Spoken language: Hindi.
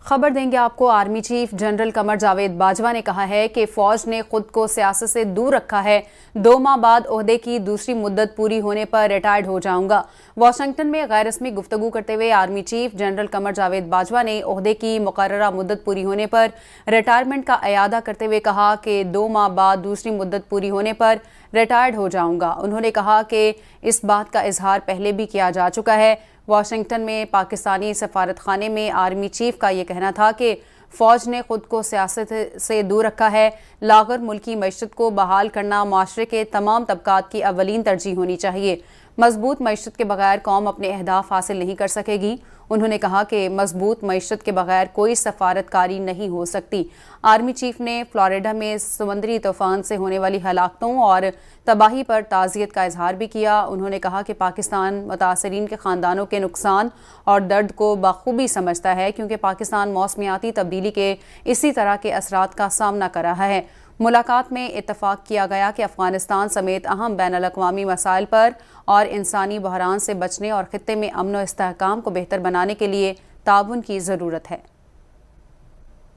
खबर देंगे आपको। Army chief general Qamar Javed Bajwa ने कहा है कि फौज ने खुद को सियासत से दूर रखा है। 2 माह बाद ओहदे की दूसरी मुद्दत पूरी होने पर रिटायर्ड हो जाऊंगा। वाशिंगटन में गैर रस्मी गुफ्तगू करते हुए army chief general Qamar Javed Bajwa ने ओहदे की मुकर्ररा मुद्दत पूरी होने पर रिटायरमेंट का अयादा करते हुए कहा कि 2 माह बाद दूसरी मुद्दत पूरी होने पर रिटायर्ड हो जाऊंगा। उन्होंने कहा कि इस बात का इजहार पहले भी किया जा चुका है। वाशिंगटन में पाकिस्तानी सफारत खाने में आर्मी चीफ का ये कहना था कि फ़ौज ने खुद को सियासत से दूर रखा है। लागर मुल्की मईशत को बहाल करना माशरे के तमाम तबकात की अवलीन तरजीह होनी चाहिए। मजबूत मईशत के बगैर कौम अपने अहदाफ हासिल नहीं कर सकेगी। उन्होंने कहा कि मजबूत मईशत के बगैर कोई सफारतकारी नहीं हो सकती। आर्मी चीफ ने फ्लोरिडा में समुद्री तूफान से होने वाली हलाकतों और तबाही पर ताज़ियत का इजहार भी किया। उन्होंने कहा कि पाकिस्तान मुतासरीन के ख़ानदानों के नुकसान और दर्द को बखूबी समझता है, क्योंकि पाकिस्तान मौसमियाती तब्दीली के इसी तरह के असरात का सामना कर रहा है। मुलाकात में इत्तफाक किया गया कि अफगानिस्तान समेत अहम बैनुल-अक़वामी मसाइल पर और इंसानी बहरान से बचने और खित्ते में अमन और इस्तेहकाम को बेहतर बनाने के लिए ताउन की ज़रूरत है।